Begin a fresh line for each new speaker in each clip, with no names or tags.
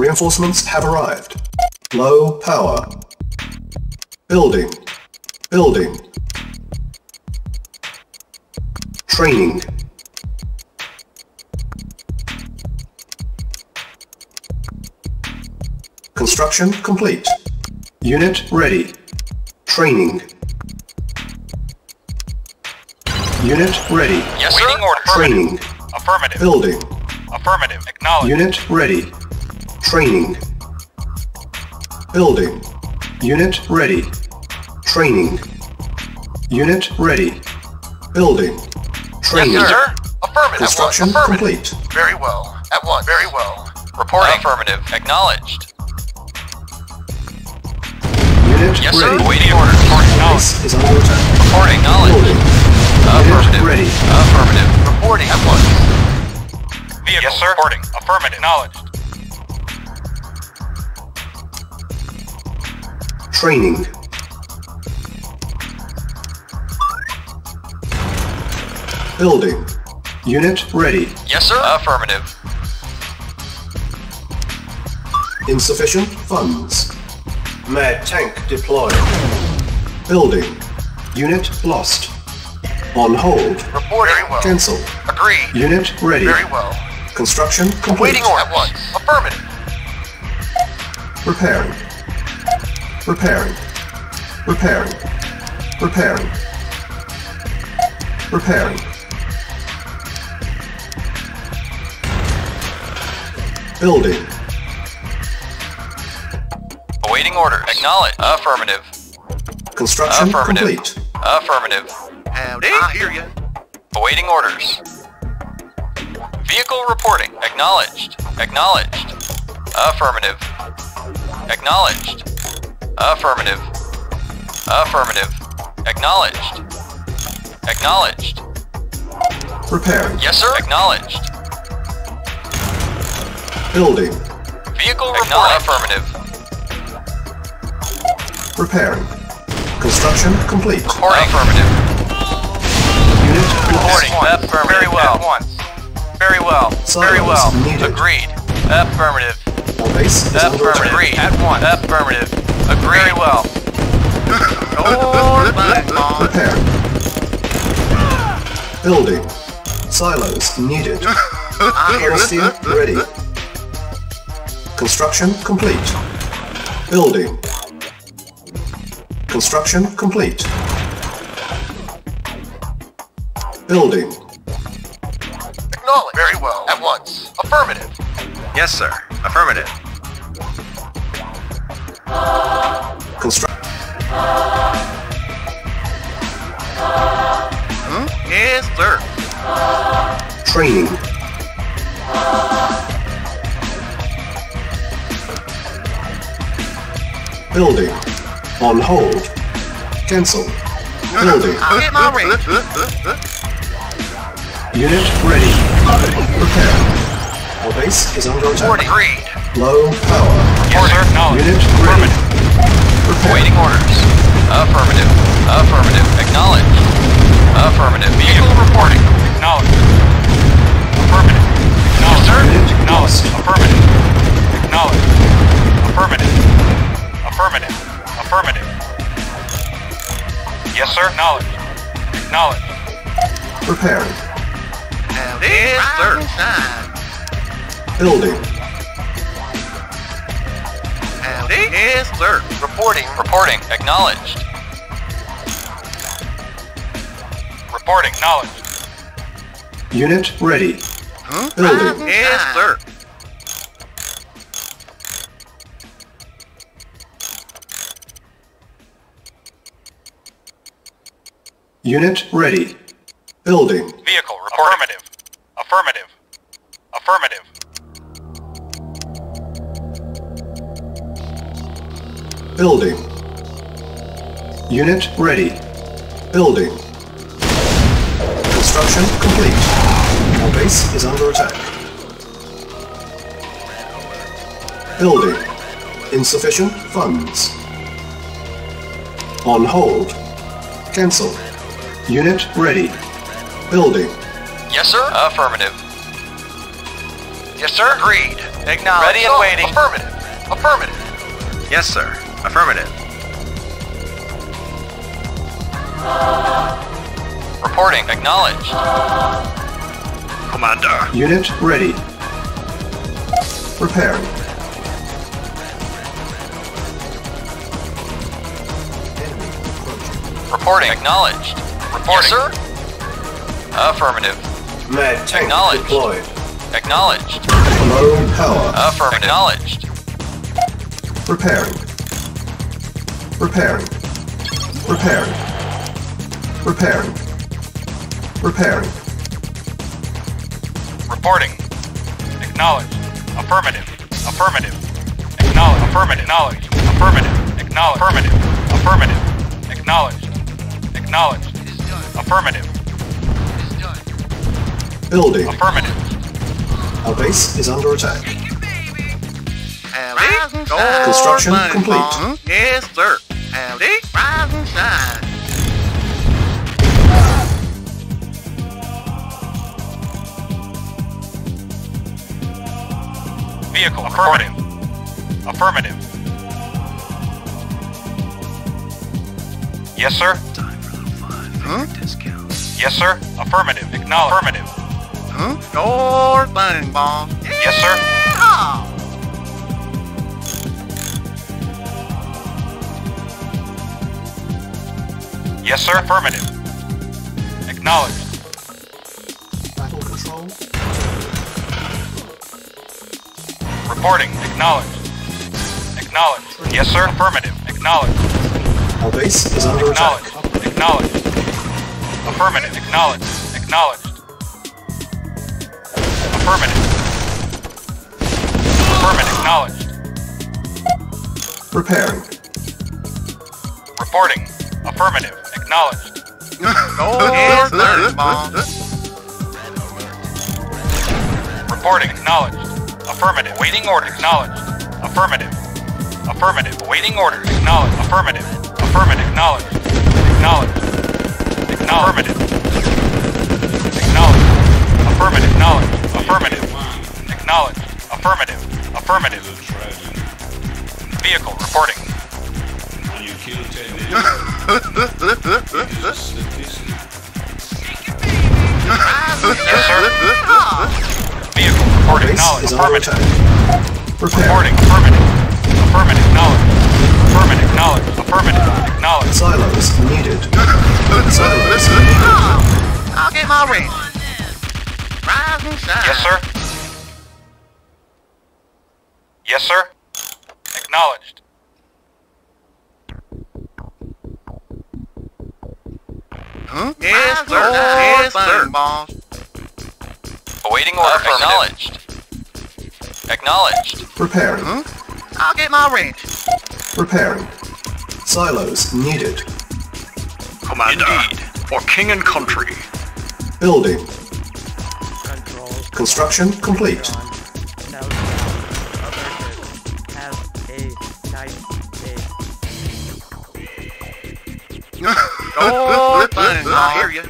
Reinforcements have arrived. Low power. Building. Building. Training. Construction complete. Unit ready. Training. Unit ready.
Yes, sir. Waiting order.
Training.
Affirmative.
Building.
Affirmative. Acknowledge.
Unit ready. Training. Building. Unit ready. Training. Unit ready. Building. Training.
Yes, sir.
Affirmative.
Construction
Affirmative.
complete.
Very well. At once. Very well.
Reporting. Affirmative. Acknowledged.
Unit
Yes,
ready.
sir. Waiting order. Reporting. Acknowledged.
Base is under attack.
Reporting. Acknowledged.
Building.
Affirmative.
Unit ready.
Affirmative.
Reporting. At once.
Vehicle. Yes, sir. Reporting. Affirmative. Acknowledged.
Training. Building. Unit ready.
Yes, sir. Affirmative.
Insufficient funds. Mad tank deployed. Building. Unit lost. On hold.
Reporting. Very well.
Cancel.
Agreed.
Unit ready.
Very well.
Construction complete.
Waiting order. At once. Affirmative.
Repairing. Repairing. Repairing. Repairing. Repairing. Building.
Awaiting orders. Acknowledge. Affirmative.
Construction
Affirmative.
complete.
Affirmative.
Howdy. I hear you.
Awaiting orders. Vehicle reporting. Acknowledged. Acknowledged. Affirmative. Acknowledged. Affirmative. Affirmative. Acknowledged. Acknowledged.
Repairing.
Yes, sir. Acknowledged.
Building.
Vehicle reporting. Affirmative.
Repairing. Construction complete.
Reporting. Affirmative.
Unit
Reporting.
lost.
Affirmative. Very well. Very well. Very well.
Silence needed.
Agreed. Affirmative.
Our base is under
Affirmative.
attack.
Agreed. At once. Affirmative. Agreed. Very well.
Repairing. Building. Silos needed. Holstein ready. Construction complete. Building. Construction complete. Building.
Acknowledge. Very well. At once. Affirmative.
Yes, sir. Affirmative.
Construct.
Yes, sir.
Training. Building. On hold. Cancel. Building.
Get my range.
Unit ready. Repair. Our base is under attack.
Agreed.
Low power.
Yes, sir. Acknowledged.
Unit ready. Repair.
Awaiting orders. Affirmative. Affirmative. Acknowledged. Affirmative. Vehicle reporting. Acknowledged. Affirmative. Acknowledged. Yes, sir. Acknowledged. Affirmative. Acknowledged. Affirmative. Affirmative. Affirmative. Yes, sir. Acknowledged. Acknowledged.
Repairing.
Yes, sir.
Building.
Yes, sir. Reporting.
Reporting. Acknowledged. Reporting. Acknowledged.
Unit ready. Building.
Yes, sir.
Unit ready. Building.
Vehicle. Affirmative. Affirmative. Affirmative.
Building. Unit ready. Building. Construction complete. Our base is under attack. Building. Insufficient funds. On hold. Cancel. Unit ready. Building.
Yes, sir. Affirmative. Yes, sir. Agreed.
Acknowledge.
Ready and waiting.
Affirmative. Affirmative. Yes, sir. Affirmative.
Reporting. Acknowledged.
Commander.
Unit ready. Preparing. Enemy approaching.
Reporting. Acknowledged. Reporting.
Yes, sir.
Affirmative.
Med tank
Acknowledged.
deployed.
Acknowledged.
Low power.
Affirmative. Acknowledged.
Preparing. Preparing. Preparing. Preparing. Preparing.
Reporting. Acknowledged. Affirmative. Affirmative. Acknowledged. Affirmative. Acknowledged. Affirmative. Acknowledged. Affirmative. Affirmative. Acknowledged. Acknowledged. Affirmative.
Building.
Affirmative.
Our base is under attack.
Howdy.
Construction complete.
Yes, sir. Howdy. Rise and shine.
Vehicle. Affirmative. Affirmative. Yes, sir.
Discount.
Yes, sir. Affirmative. Acknowledge. Affirmative.
Your thing, boss.
Yes, sir.
Yeah.
Yes, sir. Affirmative. Acknowledged.
Battle control.
Reporting. Acknowledged. Acknowledged. Yes, sir. Affirmative. Acknowledged.
Our base is under attack.
Acknowledged. Acknowledged. Affirmative. Acknowledged. Acknowledged. Affirmative. Affirmative. Acknowledged.
Preparing.
Reporting. Affirmative. Acknowledged.
Your thing, boss.
Reporting. Acknowledged. Affirmative. Waiting order. Acknowledged. Affirmative. Affirmative. Waiting orders. Acknowledged. Affirmative. Affirmative. Acknowledged. Acknowledged. Acknowledged. Acknowledged. Affirmative. Acknowledged. Affirmative. Acknowledged. Affirmative. Affirmative. Vehicle reporting.
When you kill 10 million, it's a statistic.
Yes, sir. Vehicle reporting.
Base
Acknowledged.
is under
Affirmative.
attack. Preparing.
Reporting. Affirmative. Affirmative. Acknowledged. Affirmative. Acknowledged. Affirmative. Acknowledged.
Silos needed. Silos needed.
I'll get my ring. Rise and shine.
Yes, sir. Yes, sir. Acknowledged.
Yes, sir. Yes, sir, boss.
Awaiting order. Acknowledged. Acknowledged.
Preparing.
I'll get my wrench.
Preparing. Silos needed.
Commander. Indeed. For king and country.
Building.
Control.
Construction complete.
Now, have a nice day.
Your thing, I hear you.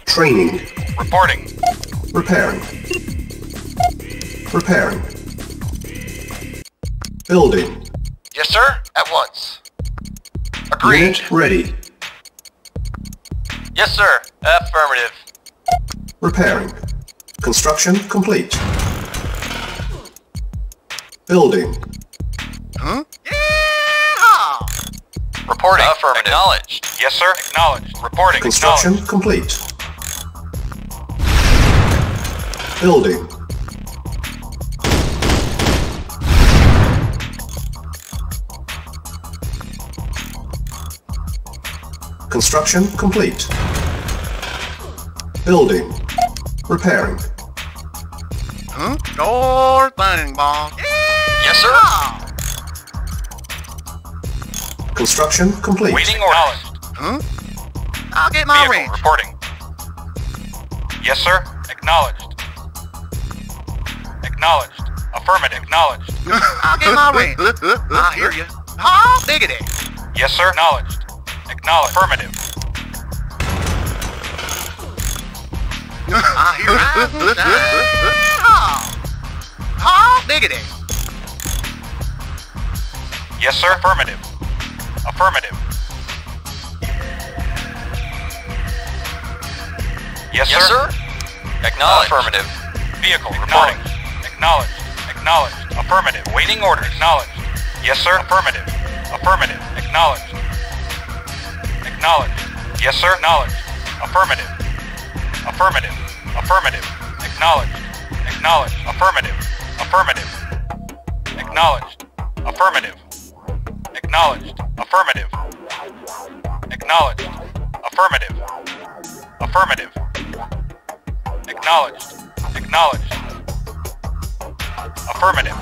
Training.
Reporting.
Preparing. Preparing. Building.
Yes, sir. At once. Agreed.
Unit ready.
Yes, sir. Affirmative.
Repairing. Construction complete. Building.
Yeah!
Reporting. Affirmative. Acknowledged. Yes, sir. Acknowledged. Reporting.
Construction complete. Building. Construction complete. Building. Repairing.
Your thing, boss.
Yes, sir.
Construction complete.
Waiting orders.
I'll get my
Vehicle
wrench.
reporting. Yes, sir. Acknowledged. Acknowledged. Affirmative. Acknowledged.
I'll get my wrench. I hear you. Oh, diggity.
Yes, sir. Acknowledged. Acknowledged. Affirmative.
I hear you. Hot diggity.
Yes, sir. Affirmative. Affirmative. Yes,
Yes,
sir.
sir. Acknowledged.
Affirmative. Vehicle reporting. Acknowledged. Acknowledged. Affirmative. Waiting orders. Acknowledged. Yes, sir. Affirmative. Affirmative. Acknowledged. Acknowledged. Yes, sir. Acknowledged. Affirmative. Affirmative. Affirmative. Acknowledged. Acknowledged. Affirmative. Affirmative. Acknowledged. Affirmative. Acknowledged. Affirmative. Acknowledged. Affirmative. Affirmative. Acknowledged. Acknowledged. Affirmative.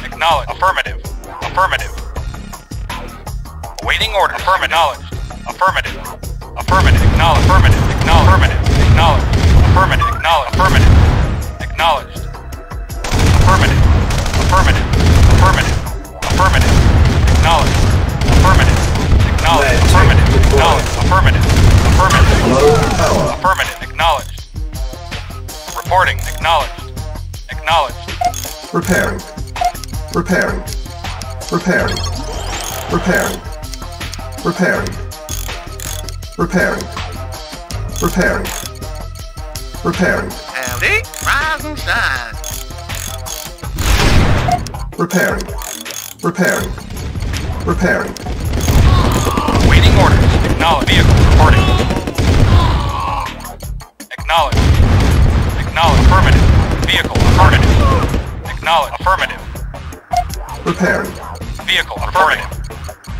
Acknowledged. Affirmative. Affirmative. Awaiting order. Affirmative. Affirmative. Affirmative. Acknowledged. Affirmative. Acknowledged. Affirmative. Acknowledged. Affirmative. Acknowledged. Affirmative. Affirmative. Affirmative. Affirmative. Acknowledged. Affirmative. Acknowledged. Affirmative. Acknowledged. Affirmative. Affirmative.
Low power.
Affirmative. Acknowledged. Reporting. Acknowledged. Acknowledged.
Repairing. Repairing. Repairing. Repairing. Repairing. Repairing. Repairing. Repairing.
Howdy. Rise and shine.
Repairing. Repairing. Repairing.
Waiting orders. Acknowledge. Vehicle reporting. Acknowledge. Acknowledge. Affirmative. Vehicle affirmative. Acknowledge. Affirmative.
Repairing.
Vehicle affirmative.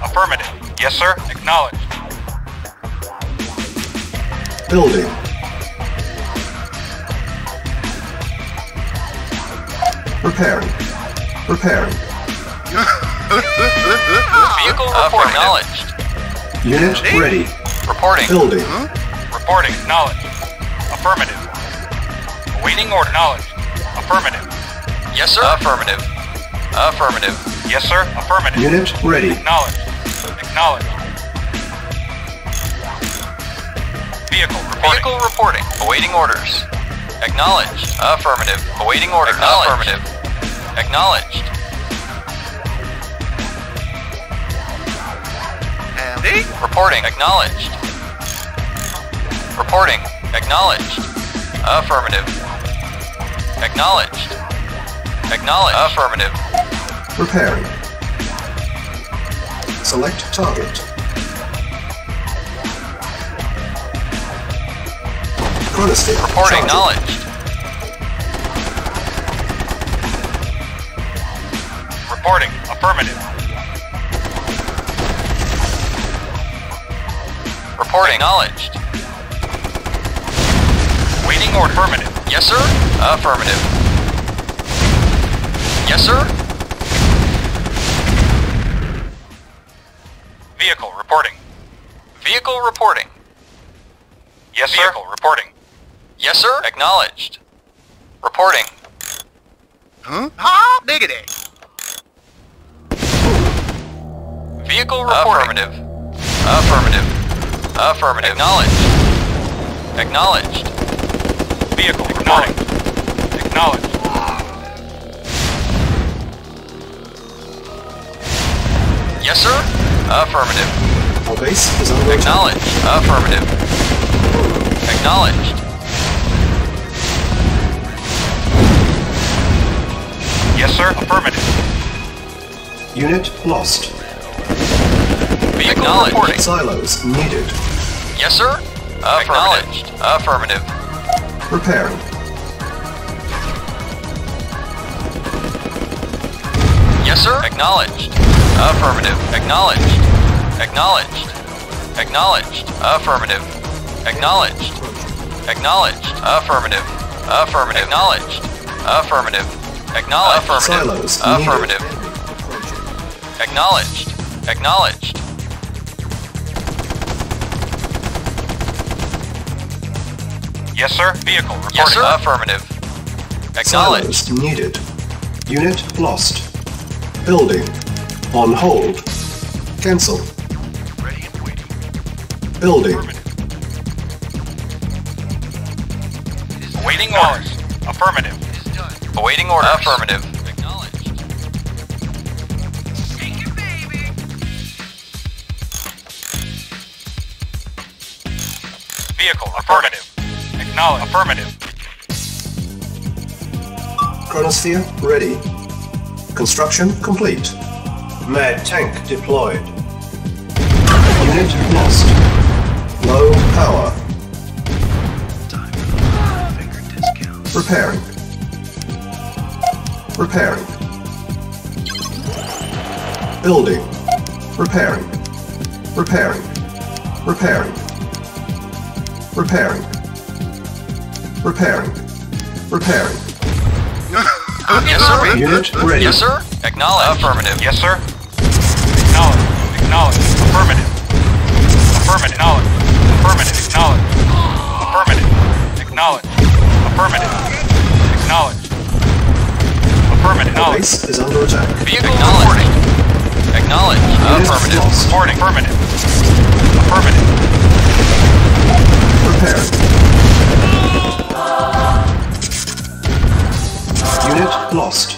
Affirmative. Yes, sir. Acknowledged.
Building. Repairing. Repairing.
Vehicle reporting. Acknowledged.
Unit ready.
Reporting.
Building.
Reporting. Acknowledged. Affirmative. Awaiting order. Acknowledged. Affirmative.
Yes, sir. Affirmative. Affirmative.
Yes, sir. Affirmative.
Unit ready.
Acknowledged. Acknowledged. Vehicle reporting.
Vehicle reporting. Awaiting orders. Acknowledged. Affirmative. Awaiting orders. Affirmative. Acknowledged.
Howdy.
Reporting. Acknowledged. Reporting. Acknowledged. Affirmative. Acknowledged. Acknowledged. Affirmative.
Repairing. Select target. Chronosphere.
Reporting.
charging.
Acknowledged.
Reporting. Affirmative.
Reporting. Acknowledged.
Waiting order. Affirmative.
Yes, sir. Affirmative. Yes, sir.
Vehicle reporting.
Vehicle reporting.
Yes, sir. Vehicle reporting.
Yes, sir. Acknowledged. Reporting.
Hot diggity.
Vehicle reporting. Affirmative. Affirmative. Affirmative. Acknowledged. Acknowledged.
Vehicle reporting. Acknowledged.
Yes, sir. Affirmative.
Our base is under attack.
Acknowledged. Affirmative. Acknowledged.
Yes, sir. Affirmative.
Unit lost.
Vehicle
Acknowledged.
reporting.
Silos needed.
Yes, sir. Acknowledged. Affirmative.
Repairing.
Yes, sir. Acknowledged. Affirmative. Acknowledged. Acknowledged. Acknowledged. Affirmative. Acknowledged. Acknowledged. Affirmative. Affirmative. Acknowledged. Affirmative. Acknowledged. Affirmative.
Silos needed.
Affirmative. Acknowledged. Acknowledged.
Yes, sir. Vehicle reporting.
Yes, sir. Affirmative. Acknowledged.
Silos needed. Unit lost. Building. On hold. Cancel.
Ready and waiting.
Building.
Awaiting orders. Affirmative.
Awaiting order. Affirmative.
Vehicle, affirmative. Acknowledge, affirmative.
Chronosphere ready. Construction complete. Mad tank deployed. Unit lost. Low power. Repairing. Repairing. Building. Repairing. Repairing. Repairing. Repairing. Repairing. Repairing.
Yes, sir.
Unit ready.
Yes, sir. Acknowledge. Affirmative.
Yes, sir. Acknowledge. Acknowledge. Affirmative. Affirmative. Acknowledge. Affirmative. Acknowledge. Affirmative. Acknowledge. Affirmative. Acknowledge. Affirmative.
Our
Acknowledge.
base is under attack.
Vehicle reporting. Acknowledge.
Unit
Affirmative.
lost.
Reporting. Affirmative. Affirmative.
Repairing. Unit lost.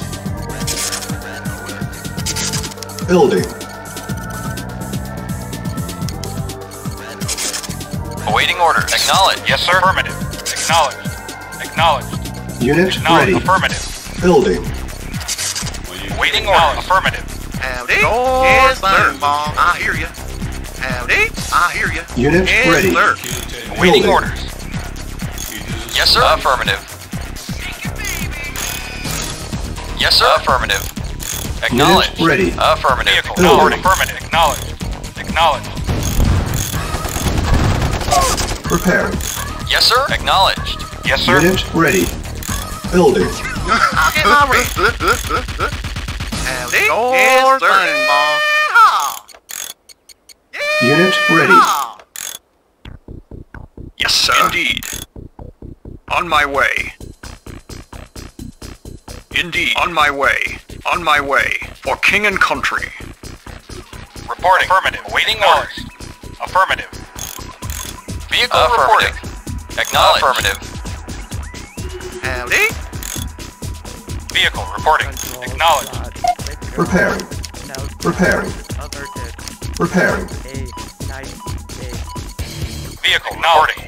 Building.
Awaiting orders. Acknowledge.
Yes, sir. Affirmative. Acknowledged. Acknowledged.
Unit
Acknowledged.
ready.
Affirmative.
Building.
Waiting orders. Affirmative.
Howdy. Yes, sir. I hear you. Howdy. I hear you.
Unit
Yes,
ready.
sir.
Waiting
Building.
orders.
Yes, sir. Affirmative. Yes, sir. Affirmative. Acknowledge.
Unit ready.
Affirmative.
Vehicle.
Building.
Reporting. Affirmative. Acknowledged. Acknowledged.
Preparing.
Yes, sir. Acknowledged.
Yes, sir.
Unit ready. Building.
I'll get my ring. Howdy. Yes, sir.
Unit ready.
Yes, sir. Indeed. On my way. Indeed. On my way. On my way. For king and country.
Reporting. Affirmative. Waiting orders. Affirmative.
Vehicle reporting. Acknowledge. Affirmative.
Howdy.
Vehicle reporting.
Control
Acknowledged.
dot Victor.
Repairing.
South
Repairing.
averted.
Repairing.
A-9-A.
Vehicle reporting.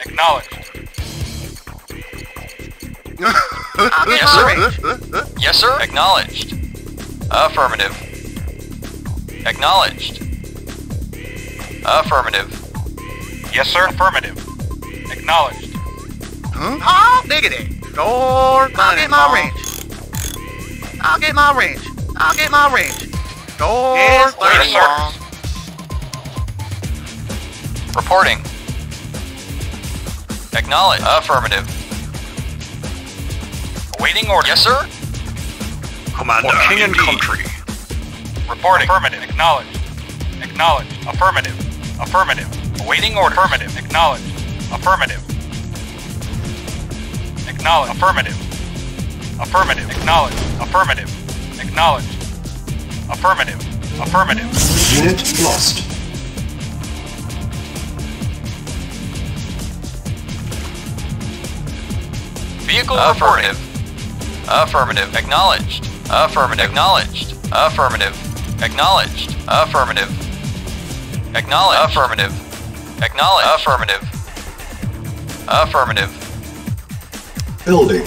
Acknowledged.
I'll get
Yes,
my
sir.
ring.
Yes, sir. Acknowledged. Affirmative. Acknowledged. Affirmative.
Yes, sir. Affirmative. Acknowledged.
Oh, diggity. Door. I'll get my range. I'll get my range. I'll get my range. Door.
Yes, sir.
Reporting. Acknowledge. Affirmative.
Awaiting orders.
Yes, sir.
Commander. For king and country.
Reporting. Affirmative. Acknowledged. Acknowledged. Affirmative. Affirmative. Awaiting order. Affirmative. Acknowledged. Affirmative. Acknowledged. Affirmative. Affirmative. Acknowledged. Affirmative. Acknowledged. Affirmative. Affirmative.
Unit lost.
Vehicle affirmative. Affirmative. Acknowledged. Affirmative. Acknowledged. Affirmative. Acknowledged. Affirmative. Acknowledged. Affirmative. Acknowledged. Affirmative. Affirmative.
Building.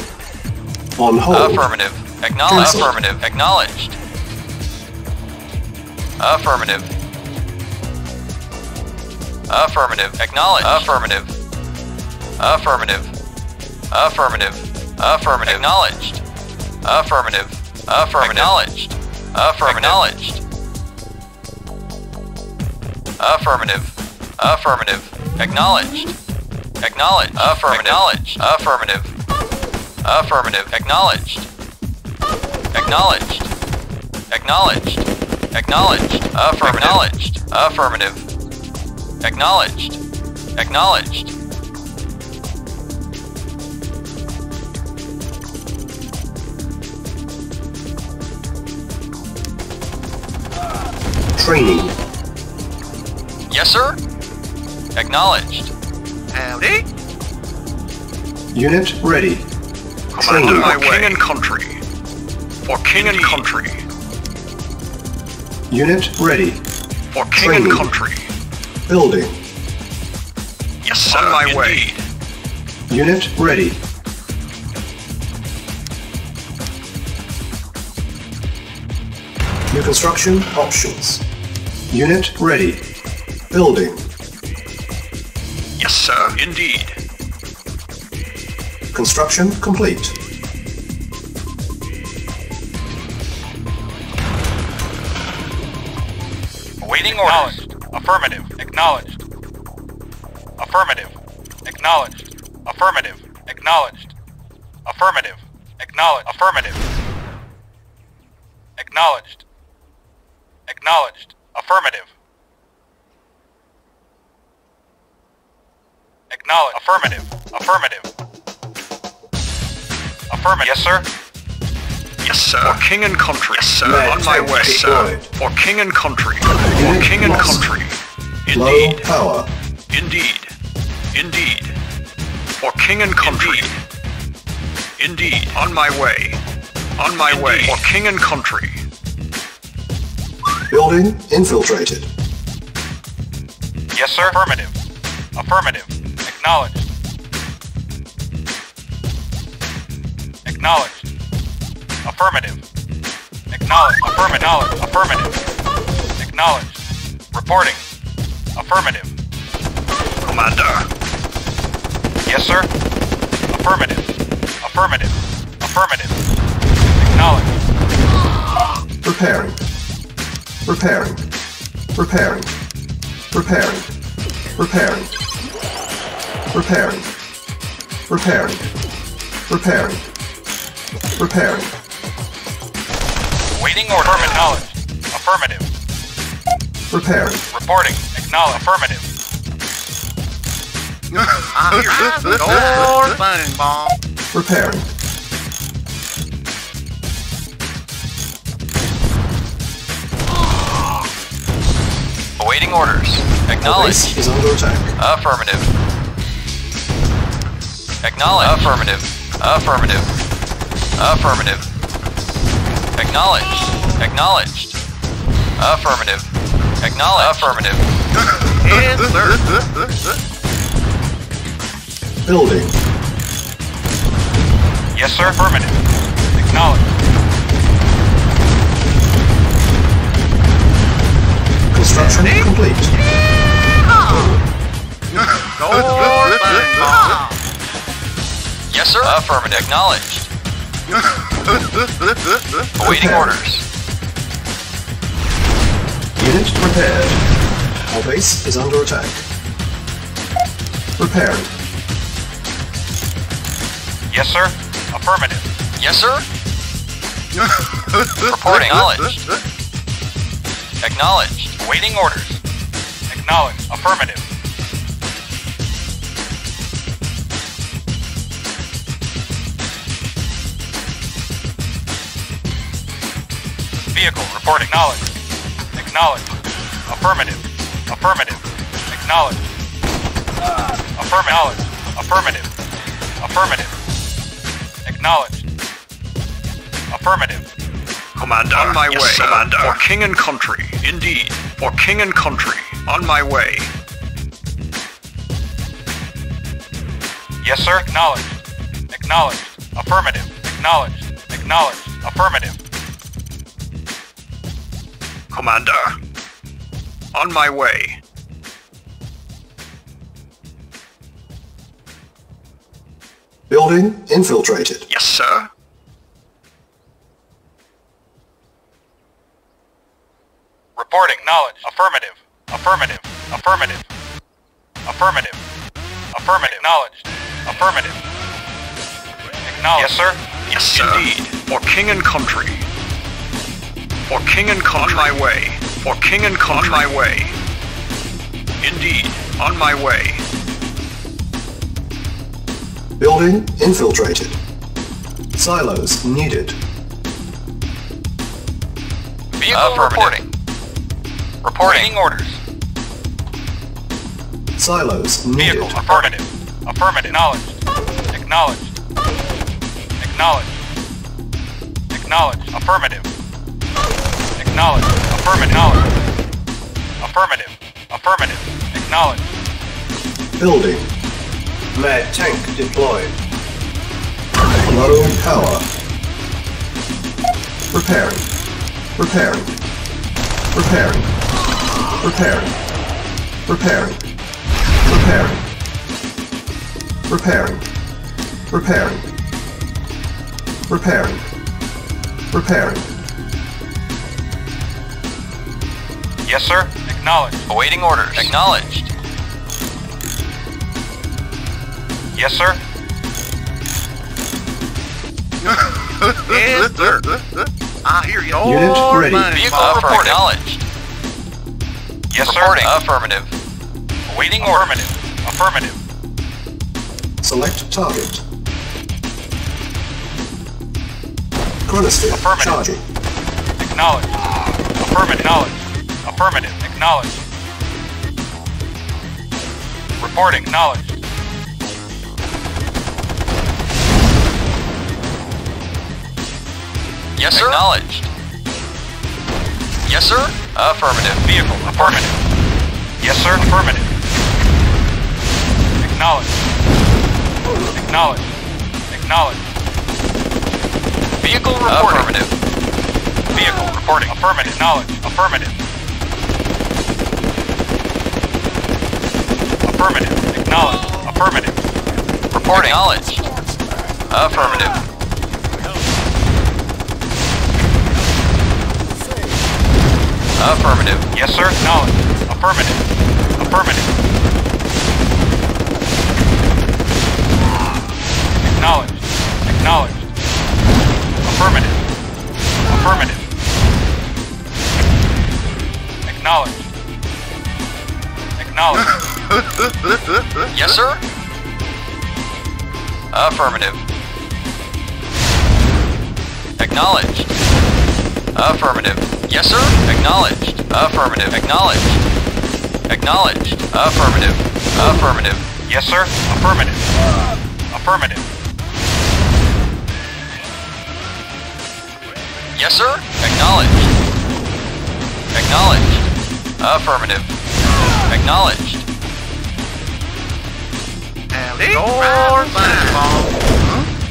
On hold.
Affirmative. Acknowledged.
Cancelled.
Affirmative. Acknowledged. Affirmative. Affirmative. Acknowledged. Affirmative. Affirmative. Affirmative. Affirmative. Acknowledged. Affirmative. Affirmative. Acknowledged. Affirmative. Acknowledged. Affirmative. Affirmative. Acknowledged. Acknowledged. Affirmative. Acknowledged. Affirmative. Affirmative. Acknowledged. Acknowledged. Acknowledged. Acknowledged. Affirmative. Affirmative. Acknowledged. Acknowledged.
Training.
Yes, sir. Acknowledged.
Howdy.
Unit ready.
Commander.
Training.
For king and country. For king and country.
Unit ready.
For king
Training.
and country.
Building.
Yes, sir. On my way.
Unit ready. New construction options. Unit ready. Building.
Yes, sir. Indeed.
Construction complete.
Awaiting orders. Affirmative. Acknowledged. Affirmative. Acknowledged. Affirmative. Acknowledged. Affirmative. Acknowledged. Affirmative. Acknowledged. Acknowledged. Affirmative. Acknowledged. Affirmative. Affirmative. Affirmative. Yes, sir.
Yes, sir. For king and country. Yes, sir.
Red
On my
tank
way, sir.
deployed.
For king and country. For
Unit
king and
lost.
country.
Low
Indeed.
power.
Indeed. Indeed. For king and country. Indeed. On my way. On my way. For king and country.
Building infiltrated.
Yes, sir. Affirmative. Affirmative. Acknowledged. Acknowledged. Affirmative. Acknowledged. Affirmative. Affirmative. Acknowledged. Reporting. Affirmative.
Commander.
Yes, sir. Affirmative. Affirmative. Affirmative. Acknowledged.
Repairing. Repairing. Repairing. Repairing. Repairing. Repairing. Repairing. Repairing. Repairing.
Waiting order. Acknowledged. Affirmative.
Repairing.
Reporting. Acknowledged. Affirmative.
Door burning bomb.
Repairing.
Awaiting orders.
Our
Acknowledged.
base is under attack.
Affirmative. Acknowledged. Affirmative. Affirmative. Affirmative. Acknowledged. Acknowledged. Affirmative. Acknowledged. Affirmative.
Yes, sir.
Building.
Yes, sir. Affirmative. Acknowledged.
Construction complete.
Door burning bomb.
Yes, sir. Affirmative. Acknowledged. Awaiting
Prepared.
orders.
Unit prepared. Our base is under attack. Repairing.
Yes, sir. Affirmative.
Yes, sir. Reporting. Acknowledged. Acknowledged.
Waiting orders. Acknowledged. Affirmative. Vehicle reporting. Acknowledged. Acknowledged. Affirmative. Affirmative. Acknowledged. Affirmative. Affirmative. Affirmative. Acknowledged. Affirmative.
Commander. On my
Yes,
way.
sir.
Commander. For king and country. Indeed. For king and country. On my way.
Yes, sir. Acknowledged. Acknowledged. Affirmative. Acknowledged. Acknowledged. Affirmative.
Commander. On my way.
Building infiltrated.
Yes, sir.
Reporting. Knowledge. Affirmative. Affirmative. Affirmative. Affirmative. Affirmative. Acknowledged. Affirmative. Acknowledged. Yes, sir.
Yes, sir. Indeed. For king and country. For king and country. On my way. For king and country. On my way. Indeed. On my way.
Building infiltrated. Silos needed.
Vehicle reporting. Reporting orders.
Silos needed.
Vehicle. Affirmative. Affirmative. Acknowledged. Acknowledged. Acknowledged. Acknowledged. Affirmative. Acknowledged. Affirmative. Acknowledged. Affirmative. Affirmative. Acknowledged.
Building. Med tank deployed. Low power. Repairing. Repairing. Repairing. Repairing. Repairing. Repairing. Repairing. Repairing. Repairing. Repairing.
Yes, sir. Acknowledged.
Awaiting orders. Acknowledged.
Yes, sir.
Yes, sir. I hear you.
Unit ready.
Vehicle reporting. Acknowledged.
Yes, sir.
Reporting. Affirmative.
Awaiting affirmative. Affirmative.
Select target. Chronosphere
Affirmative.
charging.
Acknowledged. Affirmative. Acknowledged. Affirmative. Acknowledged. Reporting. Acknowledged.
Yes, sir. Acknowledged. Yes, sir. Affirmative.
Vehicle. Affirmative. Yes, sir. Affirmative. Acknowledged. Acknowledged. Acknowledged.
Vehicle reporting. Affirmative.
Vehicle reporting. Affirmative. Acknowledged. Affirmative. Affirmative. Acknowledged. Affirmative.
Reporting. Acknowledged. Affirmative. Affirmative.
Yes, sir. Acknowledged. Affirmative. Affirmative. Acknowledged. Acknowledged. Affirmative. Affirmative. Acknowledged. Acknowledged.
Yes, sir. Affirmative. Acknowledged. Affirmative. Yes, sir. Acknowledged. Affirmative. Acknowledged. Acknowledged. Affirmative. Affirmative.
Yes, sir. Affirmative. Affirmative.
Yes, sir. Acknowledged. Acknowledged. Affirmative. Acknowledged.
And your fireball.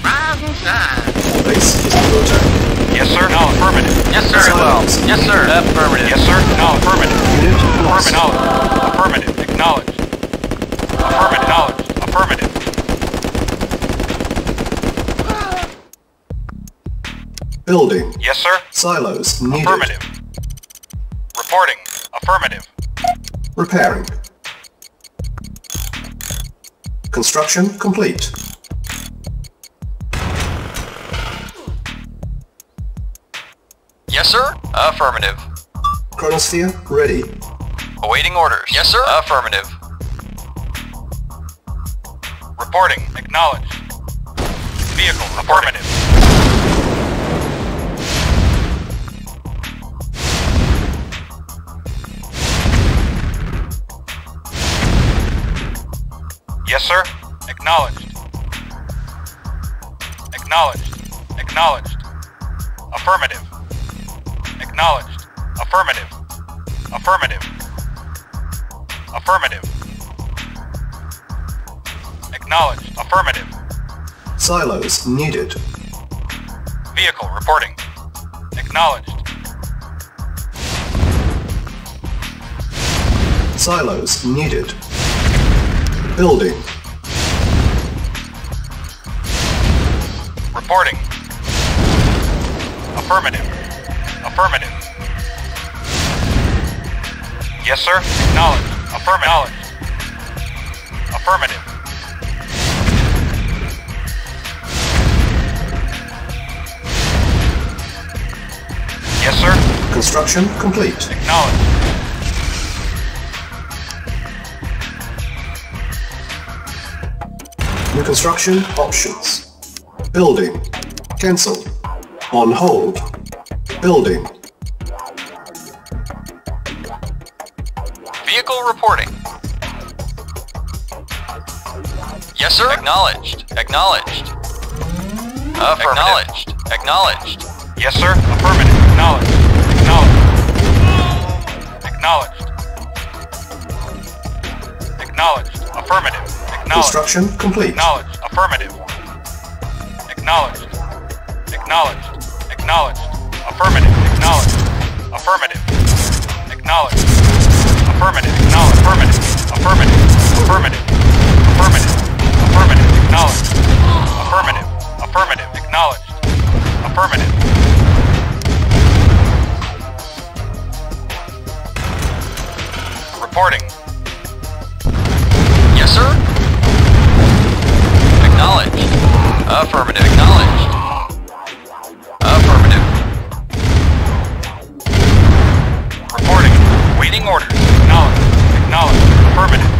Rise and shine.
Base is under attack.
Yes, sir. No, affirmative.
Yes, sir.
Silence.
Yes, sir. Affirmative.
Yes, sir. No, affirmative.
Unit lost.
Affirmative. Acknowledged. Affirmative. Acknowledged. Affirmative.
Building.
Yes, sir.
Silos needed.
Affirmative. Reporting. Affirmative.
Repairing. Construction complete.
Yes, sir. Affirmative.
Chronosphere ready.
Awaiting orders. Yes, sir. Affirmative.
Reporting. Acknowledged. Vehicle. Affirmative. Yes, sir. Acknowledged. Acknowledged. Acknowledged. Affirmative. Acknowledged. Affirmative. Affirmative. Affirmative. Acknowledged. Affirmative.
Silos needed.
Vehicle reporting. Acknowledged.
Silos needed. Building.
Reporting. Affirmative. Affirmative. Yes, sir. Acknowledged. Affirmative. Affirmative. Yes, sir.
Construction complete.
Acknowledged.
New construction options. Building. Cancel. On hold. Building.
Vehicle reporting. Yes, sir. Acknowledged. Acknowledged. Acknowledged. Acknowledged.
Yes, sir. Affirmative. Acknowledged. Acknowledged. Acknowledged. Acknowledged. Affirmative. Acknowledged.
Construction complete.
Acknowledged. Affirmative. Acknowledged. Acknowledged. Acknowledged. Affirmative. Acknowledged. Affirmative. Acknowledged. Affirmative. Acknowledged. Affirmative. Affirmative. Affirmative. Affirmative. Affirmative. Acknowledged. Affirmative. Affirmative. Acknowledged. Affirmative. Reporting.
Yes, sir. Acknowledged. Affirmative. Acknowledged. Affirmative.
Reporting. Waiting orders. Acknowledged. Acknowledged. Affirmative.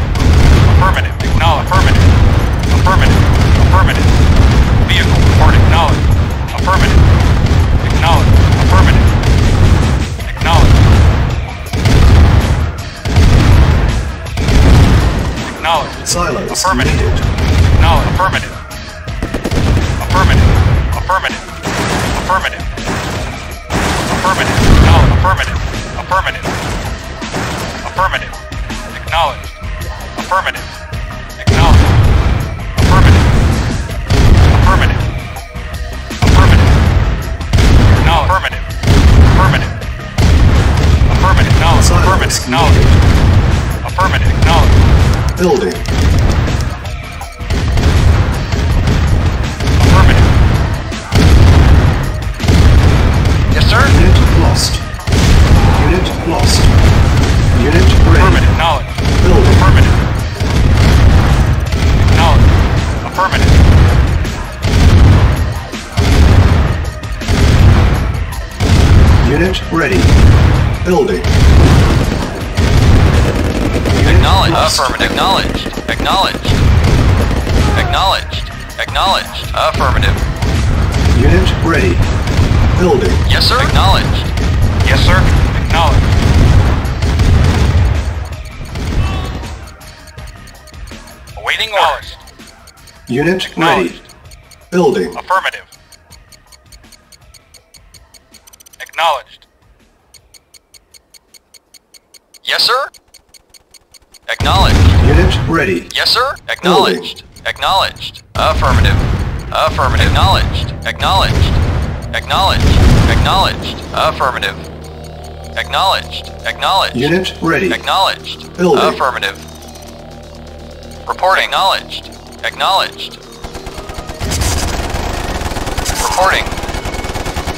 Affirmative. Acknowledged. Affirmative. Affirmative. Affirmative. Vehicle report acknowledged. Affirmative. Acknowledged. Affirmative. Acknowledged. Acknowledged.
Silos
Affirmative.
needed.
Acknowledged. Affirmative. Affirmative. Affirmative. Affirmative. Affirmative. Acknowledged. Affirmative. Affirmative. Affirmative. Acknowledged. Affirmative. Acknowledged. Affirmative. Affirmative. Affirmative. Acknowledged. Affirmative. Affirmative. Affirmative. Acknowledged. Affirmative.
Silos
Acknowledged.
needed.
Affirmative. Acknowledged.
Building.
Affirmative.
Yes, sir.
Unit lost. Unit lost. Unit ready.
Affirmative. Acknowledged.
Building.
Affirmative. Acknowledged. Affirmative.
Unit ready. Building.
Acknowledged.
Lost.
Affirmative. Acknowledged. Acknowledged. Acknowledged. Acknowledged. Affirmative.
Unit ready. Building.
Yes, sir. Acknowledged.
Yes, sir. Acknowledged. Awaiting orders.
Unit ready.
Acknowledged.
Building.
Affirmative. Acknowledged.
Yes, sir. Acknowledged.
Unit ready.
Yes, sir. Acknowledged. Acknowledged. Affirmative. Affirmative. Acknowledged. Acknowledged. Acknowledged. Acknowledged. Affirmative. Acknowledged. Acknowledged.
Unit ready.
Acknowledged.
Building.
Affirmative. Reporting. Acknowledged. Acknowledged. Reporting.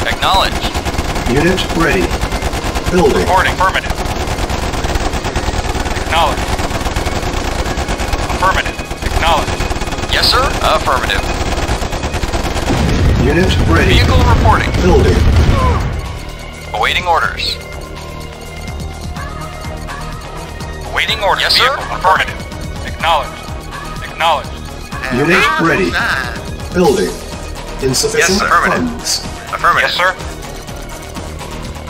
Acknowledged.
Unit ready. Building.
Reporting. Affirmative. Acknowledged. Affirmative. Acknowledged.
Yes, sir. Affirmative.
Unit ready.
Vehicle reporting.
Building.
Awaiting orders.
Awaiting orders.
Yes, sir.
Vehicle. Affirmative. Acknowledged. Acknowledged.
Unit ready. Building. Insufficient
Yes, sir.
funds.
Affirmative.
Yes, sir.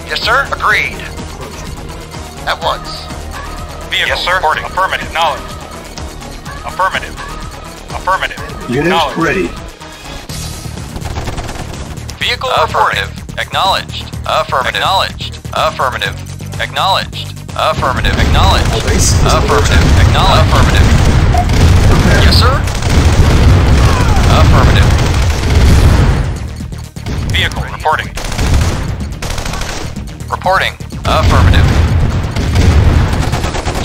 Yes, sir. Agreed. At once.
Vehicle. Yes, sir. Reporting. Affirmative. Acknowledged. Affirmative. Affirmative.
Unit
Acknowledged.
ready.
Vehicle affirmative. Acknowledged. Affirmative. Acknowledged. Affirmative. Acknowledged. Affirmative. Acknowledged.
Base is
Affirmative. Acknowledged. Affirmative.
Prepare.
Yes, sir. Affirmative.
Vehicle. Reporting.
Reporting. Affirmative.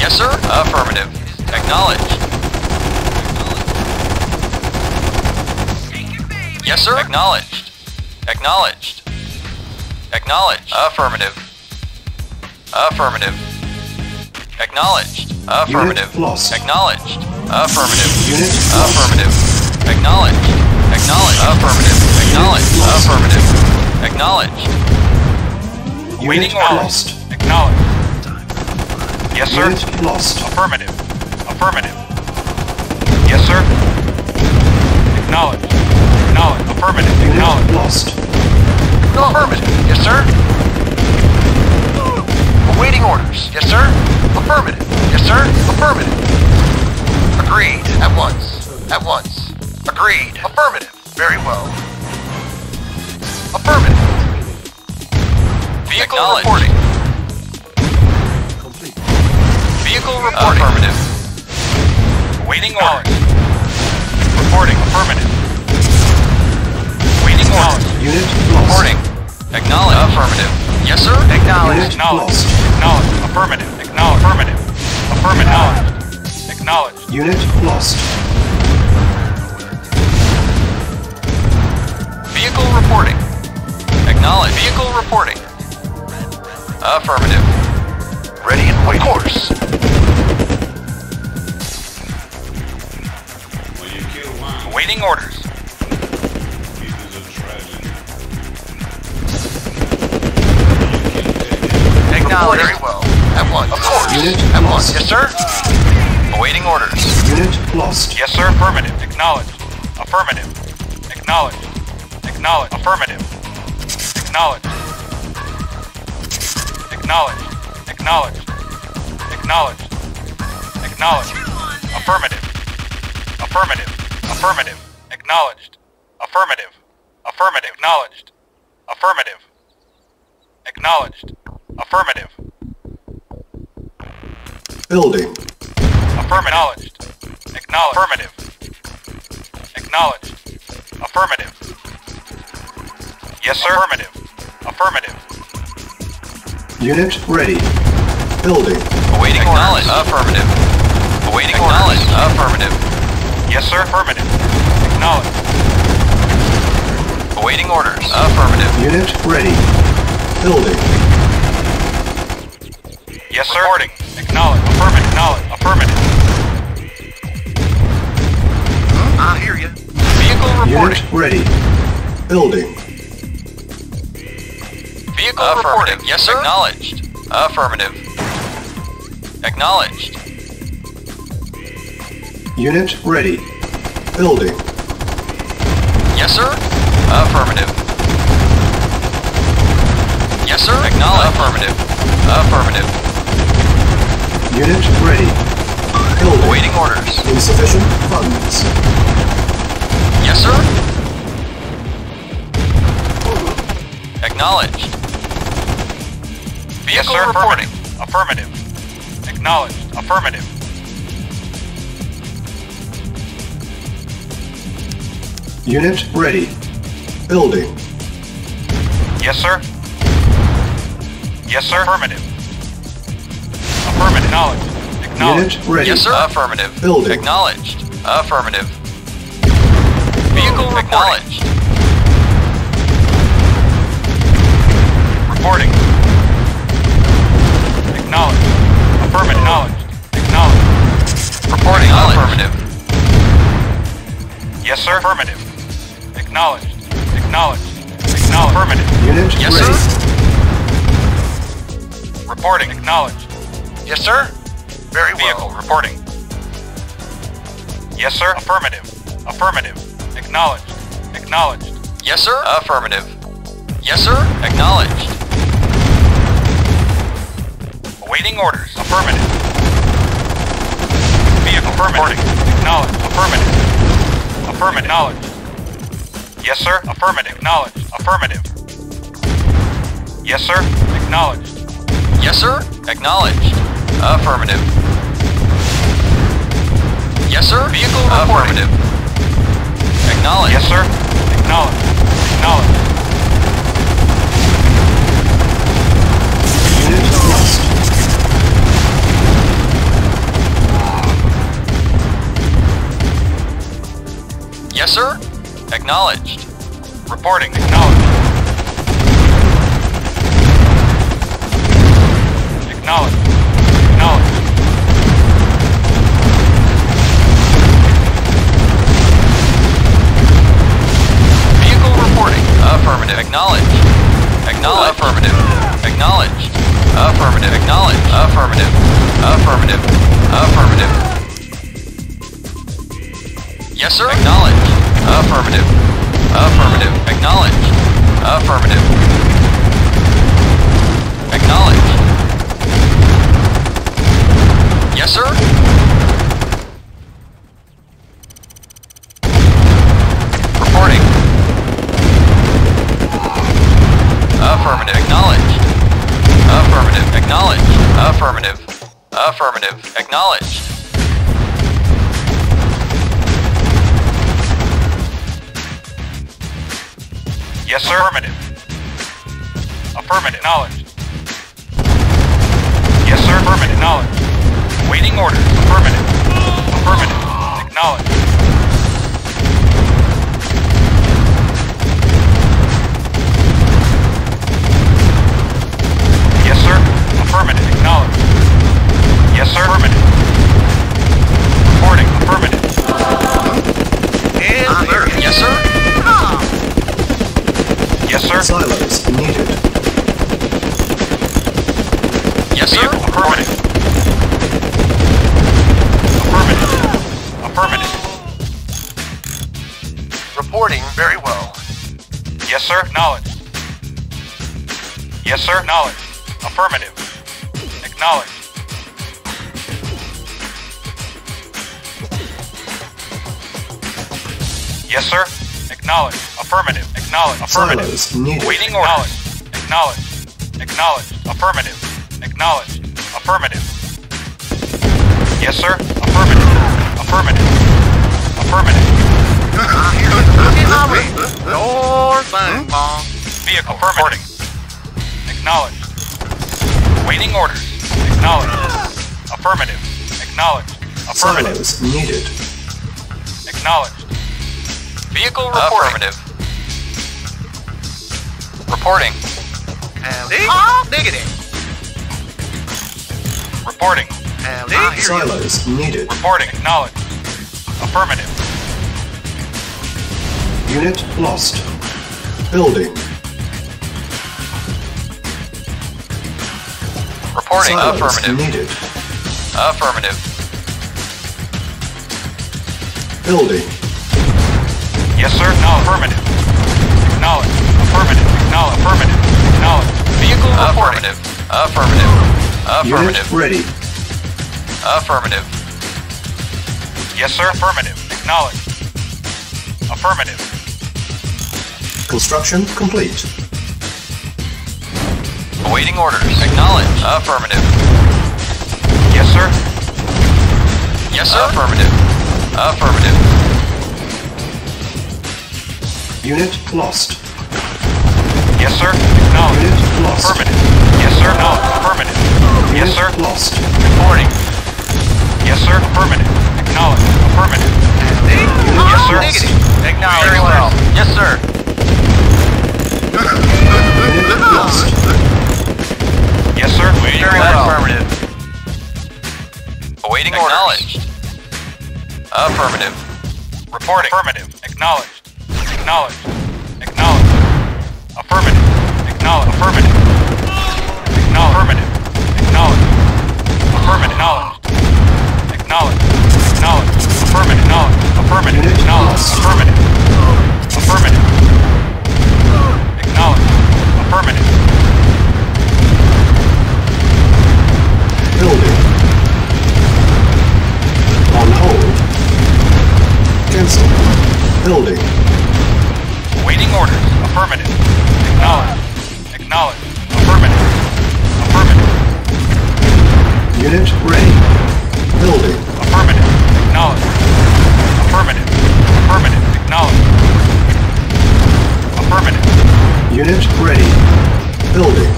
Yes, sir. Affirmative. Acknowledged. Yes, sir. Acknowledged. Acknowledged. Acknowledged. Affirmative. Affirmative. Acknowledged. Affirmative.
Unit lost.
Acknowledged. Affirmative.
Unit lost.
Affirmative. Acknowledged. Acknowledged. Affirmative. Acknowledged.
Lost.
Affirmative. Acknowledged.
Unit
Waiting orders.
lost.
Acknowledged. Yes, sir.
Unit lost.
Affirmative. Affirmative. Yes, sir. Acknowledged. Acknowledged. Affirmative.
Unit
Acknowledged.
lost.
Affirmative. Yes, sir. Awaiting orders. Yes, sir. Affirmative. Yes, sir. Affirmative. Agreed. At once. At once. Agreed. Affirmative. Very well. Affirmative. Vehicle reporting.
Vehicle reporting. Affirmative.
Awaiting orders. Reporting. Affirmative. Awaiting orders.
Unit lost.
Reporting. Acknowledge. Affirmative. Yes, sir.
Unit
Acknowledge.
lost.
Acknowledge. Affirmative. Acknowledge. Affirmative. Affirmative. Acknowledge.
Unit lost.
Vehicle reporting. Acknowledge. Vehicle reporting. Affirmative.
Ready and waiting. Of course.
When you kill one,
Awaiting orders.
it is a tragedy.
Acknowledge. Very well. At once. Of course.
Unit
At
lost.
once. Yes, sir.
Awaiting orders.
Unit lost.
Yes, sir. Affirmative. Acknowledge. Affirmative. Acknowledge. Acknowledge. Affirmative. Acknowledge. Acknowledge. Acknowledge. Acknowledge. Acknowledge. Affirmative. Affirmative. Affirmative. Acknowledged. Affirmative. Affirmative. Acknowledged. Affirmative. Acknowledged. Affirmative.
Building.
Affirmative. Acknowledged. Affirmative. Acknowledged. Affirmative. Yes, sir. Affirmative. Affirmative.
Unit ready. Building.
Awaiting orders. Affirmative. Awaiting orders. Affirmative.
Yes, sir. Affirmative. Acknowledged.
Awaiting orders. Affirmative.
Unit ready. Building.
Yes, sir. Reporting. Acknowledged. Affirmative. Acknowledged. Affirmative.
I hear you.
Vehicle reporting.
Unit ready. Building.
Vehicle affirmative. Reporting. Yes, sir. Acknowledged. Affirmative. Acknowledged.
Unit ready. Building.
Yes, sir. Affirmative. Yes, sir. Acknowledged. Affirmative. Affirmative.
Unit ready. Building.
Awaiting orders.
Insufficient funds.
Yes, sir. Acknowledged.
Yes,
Vehicle
sir.
reporting.
Affirmative. Acknowledged. Affirmative.
Unit ready. Building.
Yes, sir. Yes, sir. Affirmative. Affirmative. Acknowledged. Acknowledged.
Unit ready.
Yes, sir. Affirmative.
Building.
Acknowledged. Affirmative. Vehicle acknowledged.
Reporting. Acknowledged. Affirmative. Acknowledged. Acknowledged.
Reporting. Affirmative.
Yes, sir. Affirmative. Acknowledged. Acknowledged. Acknowledged. Affirmative.
Unit
Yes,
ready.
sir.
Reporting. Acknowledged.
Yes, sir. Very
Vehicle.
well.
Reporting. Yes, sir. Affirmative. Affirmative. Acknowledged. Acknowledged.
Yes, sir. Affirmative. Yes, sir. Acknowledged.
Awaiting orders. Affirmative. Vehicle. Affirmative. Acknowledged. Affirmative. Affirmative. Acknowledged. Yes, sir. Affirmative. Acknowledged. Affirmative. Yes, sir. Acknowledged.
Yes, sir. Acknowledged. Affirmative. Yes, sir. Vehicle reporting. Affirmative. Acknowledged.
Yes, sir. Acknowledged. Acknowledged.
Unit lost.
Yes, sir. Acknowledged.
Reporting. Acknowledged. Acknowledged. Acknowledged.
Vehicle reporting. Affirmative. Acknowledged. Acknowledged. Affirmative. Acknowledged. Affirmative. Acknowledged. Affirmative. Affirmative. Affirmative. Yes, sir. Acknowledged. Affirmative. Affirmative. Acknowledged. Affirmative. Acknowledged. Yes, sir. Reporting. Affirmative. Acknowledged. Affirmative. Acknowledged. Affirmative. Affirmative. Acknowledged.
Yes, sir. Affirmative. Affirmative. Acknowledged. Yes, sir. Affirmative. Acknowledged. Waiting orders. Affirmative. Affirmative. Acknowledged. Yes, sir. Affirmative. Acknowledged. Yes, sir. Affirmative. Reporting. Affirmative.
Yes, sir.
Yes, sir.
Silos needed.
Yes, sir.
Affirmative. Affirmative. Affirmative.
Reporting very well.
Yes, sir. Acknowledged. Yes, sir. Acknowledged. Affirmative. Acknowledged. Yes, sir. Acknowledged. Affirmative. Acknowledged. Affirmative.
Silos needed.
Waiting orders. Acknowledged. Acknowledged. Affirmative. Acknowledged. Affirmative. Yes, sir. Affirmative. Affirmative. Affirmative. Vehicle reporting. Acknowledged. Waiting orders. Acknowledged. Affirmative. Acknowledged. Affirmative.
Silos needed.
Acknowledged.
Vehicle reporting.
Affirmative. Reporting.
Negative.
Reporting.
Silos needed.
Reporting. Acknowledged. Affirmative.
Unit lost. Building.
Reporting.
Silos
Affirmative.
needed.
Affirmative.
Building.
Yes, sir. No. Affirmative. Acknowledged. Affirmative. Acknowledged. Affirmative. Acknowledged.
Vehicle reporting.
Affirmative. Affirmative. Affirmative.
Unit ready.
Affirmative.
Yes, sir. Affirmative. Acknowledged. Affirmative.
Construction complete.
Awaiting orders. Acknowledged. Affirmative.
Yes, sir.
Yes, sir.
Affirmative. Affirmative.
Unit lost.
Yes, sir. Acknowledged.
Unit lost.
Affirmative. Yes, sir. No. Affirmative. Yes,
Unit
sir.
lost.
Reporting. Yes, sir. Affirmative. Acknowledged. Affirmative. Yes, sir.
Negative.
Acknowledged.
Very well.
Yes, sir.
Unit lost.
Yes, sir. Waiting
Very
orders.
well.
Affirmative. Awaiting orders. Acknowledged. Affirmative.
Reporting. Affirmative. Acknowledged. Acknowledged. Acknowledged. Affirmative. Acknowledged. Affirmative. Acknowledged. Affirmative. Acknowledged. Affirmative. Acknowledged. Acknowledged. Acknowledged. Affirmative. Acknowledged. Affirmative.
Unit
Acknowledged.
lost.
Affirmative. Affirmative. Acknowledged. Affirmative.
Building. On hold. Cancel. Building.
Waiting orders. Affirmative. Acknowledged. Acknowledged. Affirmative. Affirmative.
Unit ready. Building.
Affirmative. Acknowledged. Affirmative. Affirmative. Acknowledged. Affirmative.
Unit ready. Building.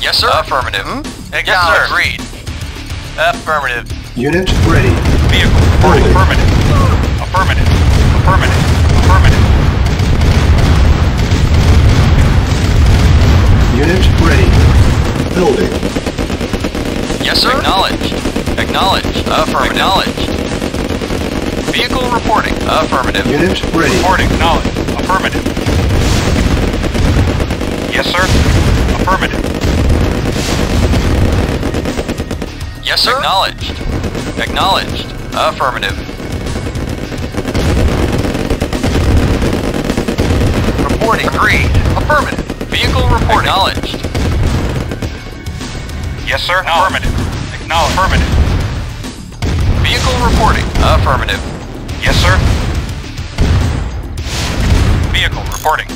Yes, sir. Affirmative. Yes, sir. Agreed. Affirmative.
Unit ready.
Vehicle reporting.
Building.
Affirmative. Affirmative. Affirmative. Affirmative.
Unit ready. Building.
Yes, sir. Acknowledged. Acknowledged. Affirmative. Acknowledged. Vehicle reporting. Affirmative.
Unit ready.
Reporting. Acknowledged. Affirmative. Yes, sir. Affirmative.
Yes, sir. Acknowledged. Acknowledged. Affirmative.
Reporting. Agreed. Affirmative.
Vehicle reporting. Acknowledged.
Yes, sir. Affirmative. Acknowledged. Affirmative.
Vehicle reporting. Affirmative.
Yes, sir. Vehicle reporting.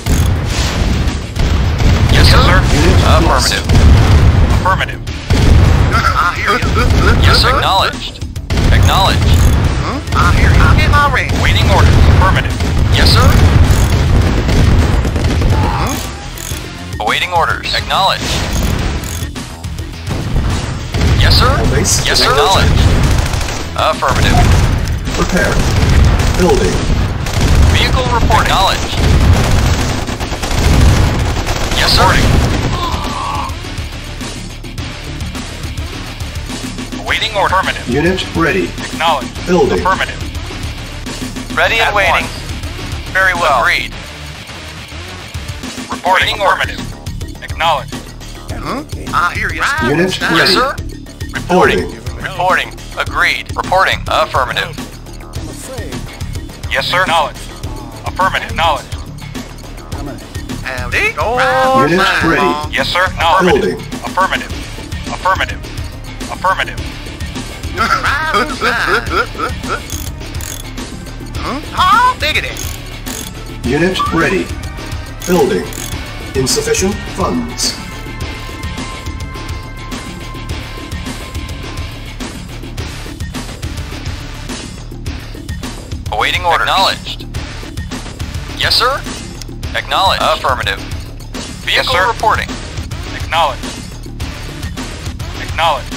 Yes, sir.
Unit
Affirmative.
Affirmative.
I hear you.
Yes, sir. Acknowledged. Acknowledged.
I hear you. Get my ring.
Waiting orders. Affirmative.
Yes, sir. Awaiting orders. Acknowledged. Yes, sir.
All base
Yes,
is
sir.
under attack.
Acknowledged. Affirmative.
Repair. Building.
Vehicle reporting. Acknowledged. Yes, sir.
Awaiting order. Affirmative.
Unit ready.
Acknowledged.
Building.
Affirmative.
Ready and
At
waiting.
once.
Very well. Agreed.
Reporting affirmative. Acknowledged.
I hear you.
Unit ready.
Yes, sir. Reporting.
Building.
Reporting. Agreed. Reporting. Affirmative.
Yes, sir. Acknowledged. Affirmative. Acknowledged.
Howdy.
Unit ready.
Yes, sir. Acknowledged.
Building.
Affirmative. Affirmative. Affirmative.
Oh, diggity.
Unit ready. Building. Insufficient funds.
Awaiting order. Acknowledged. Yes, sir. Acknowledged. Affirmative. Vehicle
sir.
reporting.
Acknowledged. Acknowledged.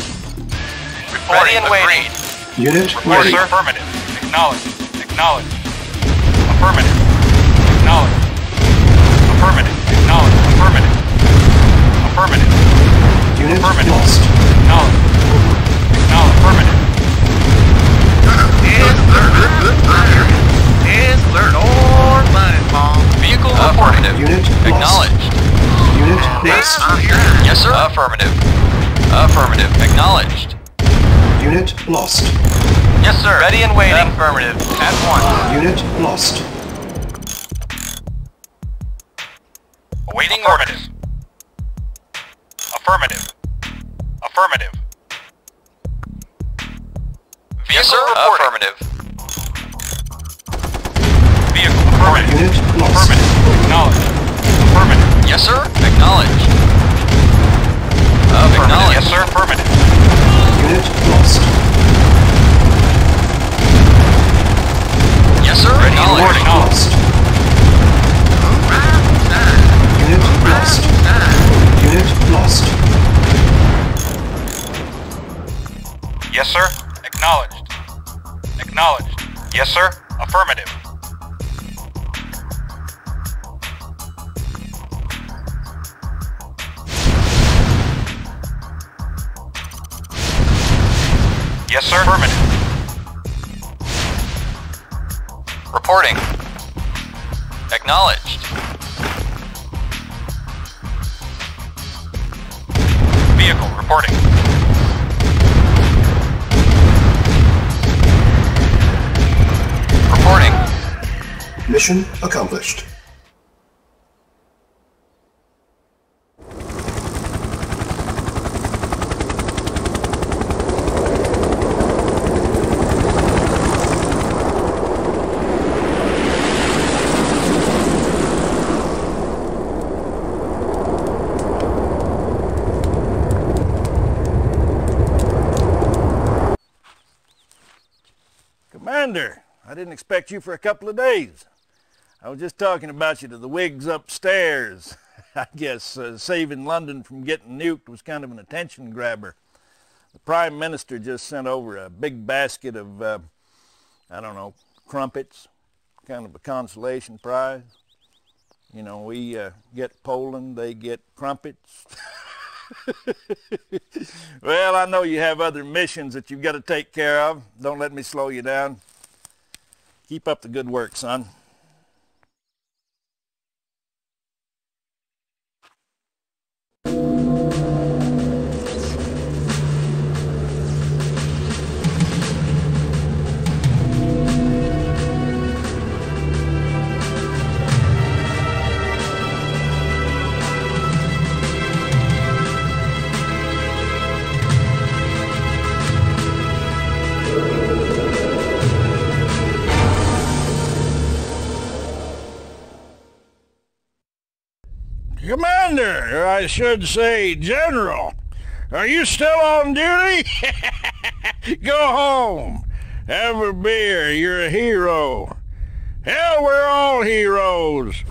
Ready and waiting.
Unit
Yes,
ready.
sir. Affirmative. Acknowledged. Acknowledged. Affirmative. Acknowledged. Affirmative. Acknowledged. Affirmative. Affirmative.
Unit
Affirmative.
lost.
Acknowledged. Acknowledged. Affirmative.
Yes, learn or fine, Mom.
Vehicle affirmative.
Unit lost.
Acknowledged.
Unit lost.
I hear you.
Yes, sir. Affirmative. Affirmative. Acknowledged.
Unit lost.
Yes, sir. Ready and waiting. Affirmative. At once.
Unit lost.
Awaiting affirmative. Affirmative. Affirmative.
Yes, sir. Affirmative.
Vehicle affirmative.
Unit lost.
Affirmative. Acknowledged. Affirmative.
Yes, sir. Acknowledged. Acknowledged.
Yes, sir. Affirmative.
Unit lost.
Yes, sir.
Ready and
Acknowledged.
boarding.
Lost. Unit lost. Unit lost.
Yes, sir. Acknowledged. Acknowledged. Yes, sir. Affirmative. Yes, sir. Affirmative.
Reporting. Acknowledged.
Vehicle reporting.
Reporting.
Mission accomplished.
Commander, I didn't expect you for a couple of days. I was just talking about you to the wigs upstairs. I guess saving London from getting nuked was kind of an attention grabber. The Prime Minister just sent over a big basket of, I don't know, crumpets, kind of a consolation prize. You know, we get Poland, they get crumpets. Well, I know you have other missions that you've got to take care of. Don't let me slow you down. Keep up the good work, son. Commander, or I should say General, are you still on duty? Go home. Have a beer. You're a hero. Hell, we're all heroes.